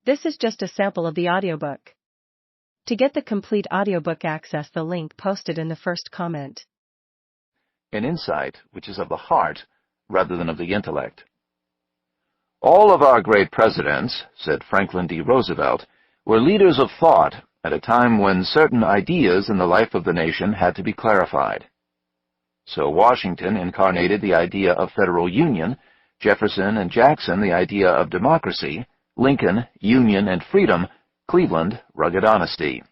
This is just a sample of the audiobook. To get the complete audiobook, access the link posted in the first comment. An insight which is of the heart rather than of the intellect. All of our great presidents, said Franklin D. Roosevelt, were leaders of thought at a time when certain ideas in the life of the nation had to be clarified. So Washington incarnated the idea of federal union, Jefferson and Jackson the idea of democracy, Lincoln, union and freedom, Cleveland, rugged honesty.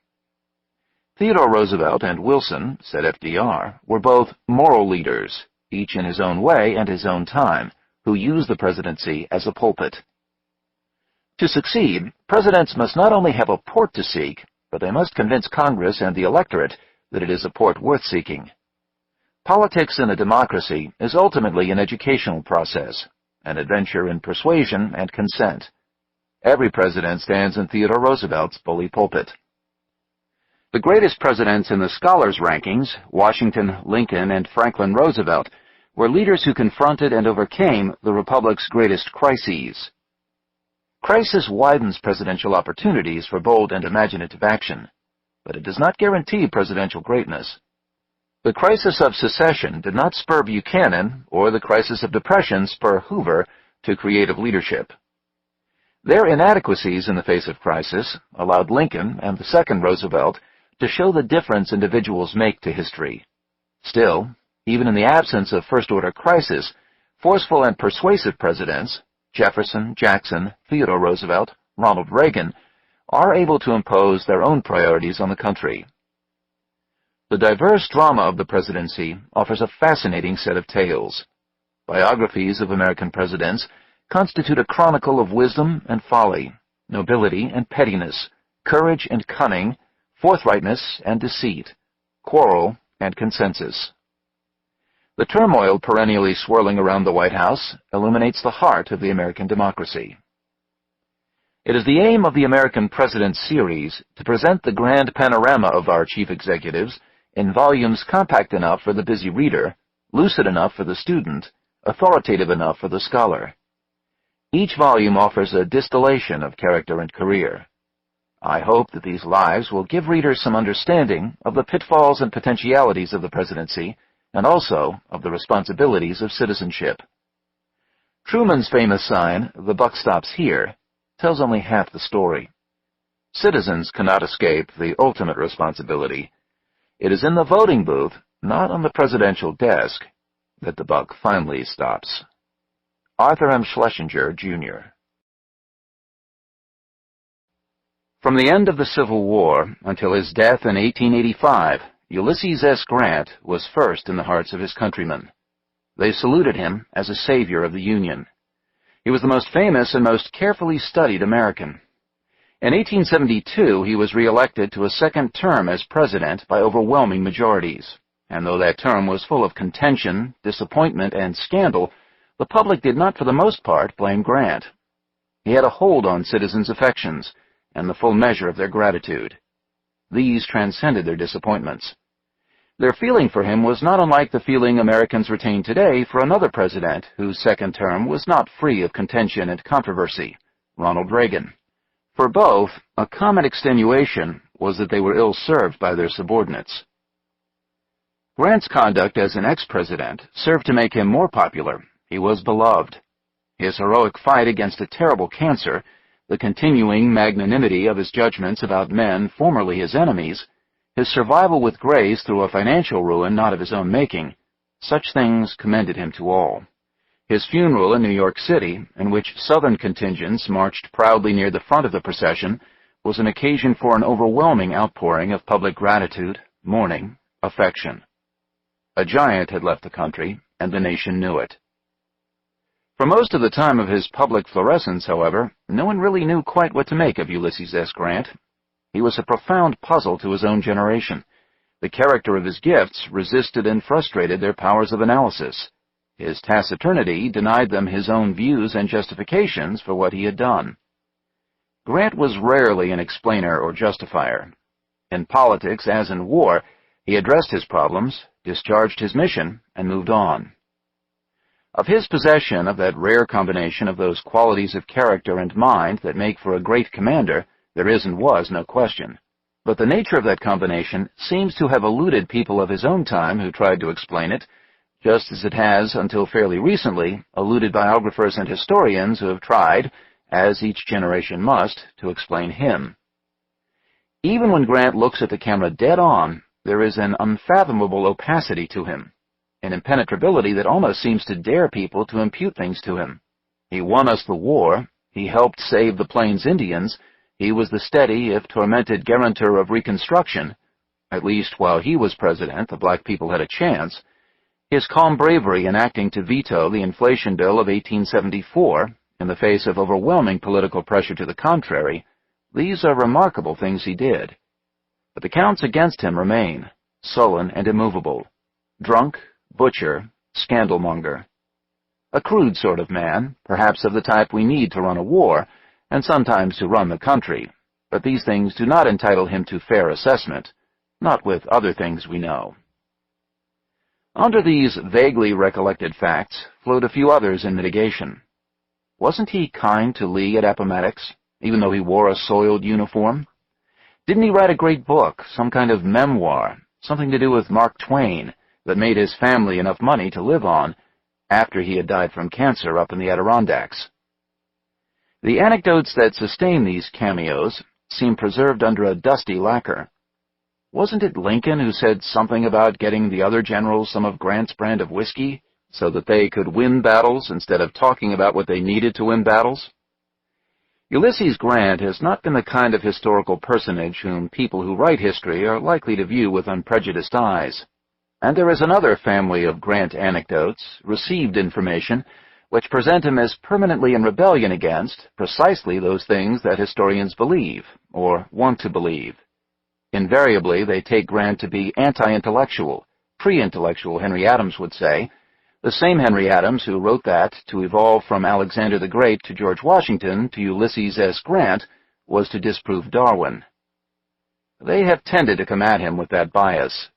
Theodore Roosevelt and Wilson, said FDR, were both moral leaders, each in his own way and his own time, who used the presidency as a pulpit. To succeed, presidents must not only have a port to seek, but they must convince Congress and the electorate that it is a port worth seeking. Politics in a democracy is ultimately an educational process, an adventure in persuasion and consent. Every president stands in Theodore Roosevelt's bully pulpit. The greatest presidents in the scholars' rankings, Washington, Lincoln, and Franklin Roosevelt, were leaders who confronted and overcame the Republic's greatest crises. Crisis widens presidential opportunities for bold and imaginative action, but it does not guarantee presidential greatness. The crisis of secession did not spur Buchanan, or the crisis of depression spur Hoover to creative leadership. Their inadequacies in the face of crisis allowed Lincoln and the second Roosevelt to show the difference individuals make to history. Still, even in the absence of first-order crisis, forceful and persuasive presidents, Jefferson, Jackson, Theodore Roosevelt, Ronald Reagan, are able to impose their own priorities on the country. The diverse drama of the presidency offers a fascinating set of tales. Biographies of American presidents constitute a chronicle of wisdom and folly, nobility and pettiness, courage and cunning, forthrightness and deceit, quarrel and consensus. The turmoil perennially swirling around the White House illuminates the heart of the American democracy. It is the aim of the American President series to present the grand panorama of our chief executives in volumes compact enough for the busy reader, lucid enough for the student, authoritative enough for the scholar. Each volume offers a distillation of character and career. I hope that these lives will give readers some understanding of the pitfalls and potentialities of the presidency, and also of the responsibilities of citizenship. Truman's famous sign, "The buck stops here," tells only half the story. Citizens cannot escape the ultimate responsibility. It is in the voting booth, not on the presidential desk, that the buck finally stops. Arthur M. Schlesinger, Jr. From the end of the Civil War until his death in 1885, Ulysses S. Grant was first in the hearts of his countrymen. They saluted him as a savior of the Union. He was the most famous and most carefully studied American. In 1872, he was re-elected to a second term as president by overwhelming majorities, and though that term was full of contention, disappointment, and scandal, the public did not for the most part blame Grant. He had a hold on citizens' affections and the full measure of their gratitude. These transcended their disappointments. Their feeling for him was not unlike the feeling Americans retain today for another president whose second term was not free of contention and controversy, Ronald Reagan. For both, a common extenuation was that they were ill-served by their subordinates. Grant's conduct as an ex-president served to make him more popular. He was beloved. His heroic fight against a terrible cancer, the continuing magnanimity of his judgments about men formerly his enemies, his survival with grace through a financial ruin not of his own making, such things commended him to all. His funeral in New York City, in which Southern contingents marched proudly near the front of the procession, was an occasion for an overwhelming outpouring of public gratitude, mourning, affection. A giant had left the country, and the nation knew it. For most of the time of his public florescence, however, no one really knew quite what to make of Ulysses S. Grant. He was a profound puzzle to his own generation. The character of his gifts resisted and frustrated their powers of analysis. His taciturnity denied them his own views and justifications for what he had done. Grant was rarely an explainer or justifier. In politics, as in war, he addressed his problems, discharged his mission, and moved on. Of his possession of that rare combination of those qualities of character and mind that make for a great commander, there is and was no question. But the nature of that combination seems to have eluded people of his own time who tried to explain it, just as it has, until fairly recently, eluded biographers and historians who have tried, as each generation must, to explain him. Even when Grant looks at the camera dead on, there is an unfathomable opacity to him, an impenetrability that almost seems to dare people to impute things to him. He won us the war, he helped save the Plains Indians, he was the steady, if tormented, guarantor of Reconstruction. At least while he was president, the black people had a chance. His calm bravery in acting to veto the inflation bill of 1874, in the face of overwhelming political pressure to the contrary, these are remarkable things he did. But the counts against him remain, sullen and immovable. Drunk, butcher, scandalmonger. A crude sort of man, perhaps of the type we need to run a war, and sometimes to run the country, but these things do not entitle him to fair assessment, not with other things we know. Under these vaguely recollected facts flowed a few others in mitigation. Wasn't he kind to Lee at Appomattox, even though he wore a soiled uniform? Didn't he write a great book, some kind of memoir, something to do with Mark Twain, that made his family enough money to live on after he had died from cancer up in the Adirondacks? The anecdotes that sustain these cameos seem preserved under a dusty lacquer. Wasn't it Lincoln who said something about getting the other generals some of Grant's brand of whiskey so that they could win battles instead of talking about what they needed to win battles? Ulysses Grant has not been the kind of historical personage whom people who write history are likely to view with unprejudiced eyes. And there is another family of Grant anecdotes, received information, which present him as permanently in rebellion against precisely those things that historians believe, or want to believe. Invariably, they take Grant to be anti-intellectual, pre-intellectual, Henry Adams would say, the same Henry Adams who wrote that, to evolve from Alexander the Great to George Washington to Ulysses S. Grant, was to disprove Darwin. They have tended to come at him with that bias.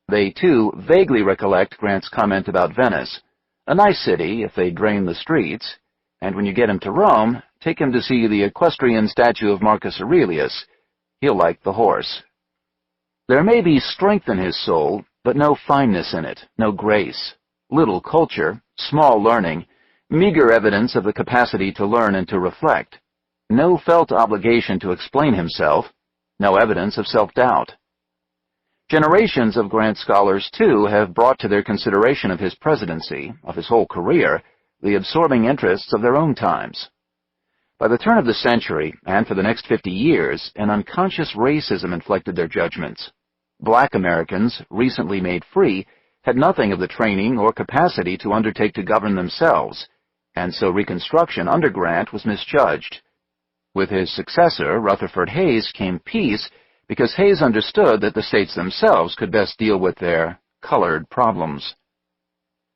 They, too, vaguely recollect Grant's comment about Venice, a nice city if they drain the streets, and when you get him to Rome, take him to see the equestrian statue of Marcus Aurelius. He'll like the horse. There may be strength in his soul, but no fineness in it, no grace. Little culture, small learning, meager evidence of the capacity to learn and to reflect, no felt obligation to explain himself, no evidence of self-doubt. Generations of Grant scholars, too, have brought to their consideration of his presidency, of his whole career, the absorbing interests of their own times. By the turn of the century, and for the next 50 years, an unconscious racism inflected their judgments. Black Americans, recently made free, had nothing of the training or capacity to undertake to govern themselves, and so Reconstruction under Grant was misjudged. With his successor, Rutherford Hayes, came peace, because Hayes understood that the states themselves could best deal with their colored problems.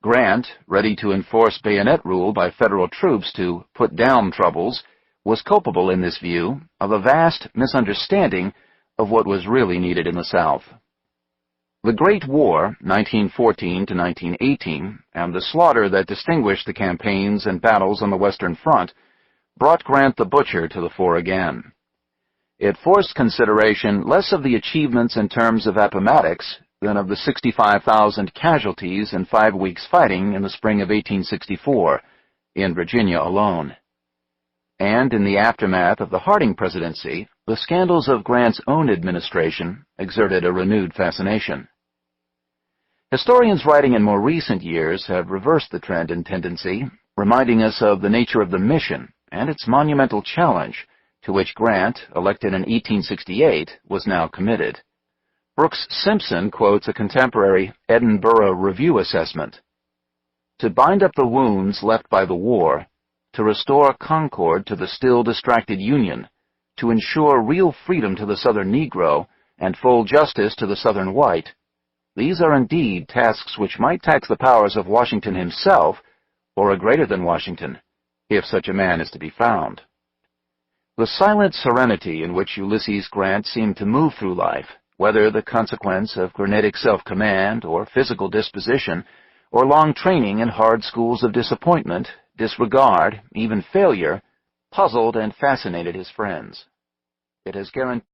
Grant, ready to enforce bayonet rule by federal troops to put down troubles, was culpable in this view of a vast misunderstanding of what was really needed in the South. The Great War, 1914 to 1918, and the slaughter that distinguished the campaigns and battles on the Western Front, brought Grant the Butcher to the fore again. It forced consideration less of the achievements in terms of Appomattox than of the 65,000 casualties in 5 weeks' fighting in the spring of 1864, in Virginia alone. And in the aftermath of the Harding presidency, the scandals of Grant's own administration exerted a renewed fascination. Historians writing in more recent years have reversed the trend and tendency, reminding us of the nature of the mission and its monumental challenge, to which Grant, elected in 1868, was now committed. Brooks Simpson quotes a contemporary Edinburgh Review assessment. To bind up the wounds left by the war, to restore concord to the still distracted Union, to ensure real freedom to the Southern Negro and full justice to the Southern white, these are indeed tasks which might tax the powers of Washington himself, or a greater than Washington, if such a man is to be found. The silent serenity in which Ulysses Grant seemed to move through life, whether the consequence of granitic self-command or physical disposition, or long training in hard schools of disappointment, disregard, even failure, puzzled and fascinated his friends. It has guaranteed